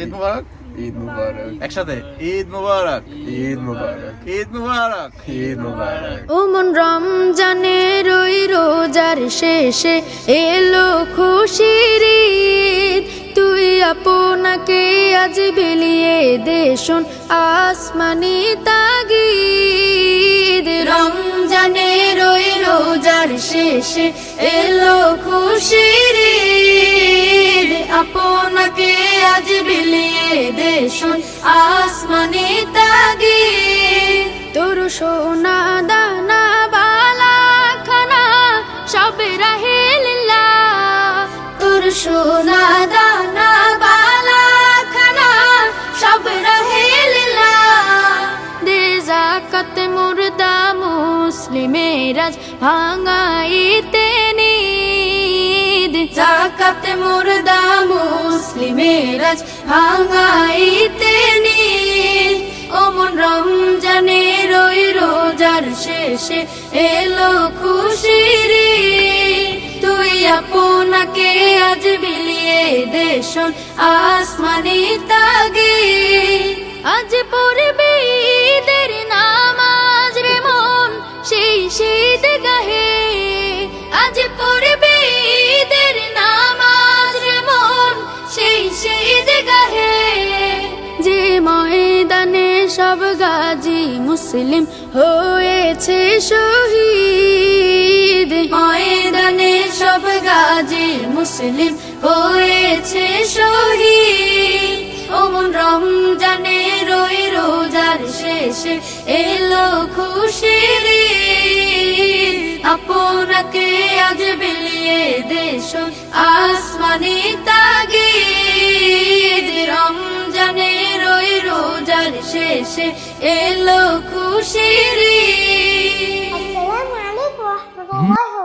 ঈদ মুবারক, ঈদ মুবারক, একসাথে ঈদ মুবারক, ঈদ মুবারক, ঈদ মুবারক, ঈদ মুবারক। ও মন রমজানের ওই রোজার শেষে এলো খুশির ঈদ, তুই আপনাকে আজ বিলিয়ে দে শোন আসমানি তাগিদ। রমজানের ওই রোজার শেষে এলো খুশির ঈদ, আপনাকে আজ বিলিয়ে দে শোন আসমানি তাগিদ। তোর সোনা দানা বালা খানা সব রাহে লিল্লাহ, তোর সোনা দানা বালা খানা সব রাহে লিল্লাহ। দে যাকাত মুর্দা মুসলিমের আজ ভাঙাইতে নিদ, যাকাত মুর্দা মুসলিমের আজ ভাঙাইতে নিদ। ও মন রমজানের ওই রোজার শেষে এলো খুশির ঈদ, তুই আপনাকে আজ বিলিয়ে দে শোন আসমানি তাগিদ। আজ পড়বে ঈদের নামাজ রে মন সেই শীত গাহে, আজ পড়বে ঈদের নামাজ রে মন সেই শীত গাহে। যে ময়দানে সব গাজী মুসলিম হয়েছে শহীদ, ময়দানে সব গাজী মুসলিম হয়েছে শহীদ। ও মন রমজানের ওই রোজার শেষে এলো খুশির ঈদ, আপনাকে আজ বিলিয়ে দে শোন আসমানি তাগিদ। রমজানের ওই রোজার শেষে এলো খুশির ঈদ। আসসালামু আলাইকুম ওয়া রাহমাতুল্লাহি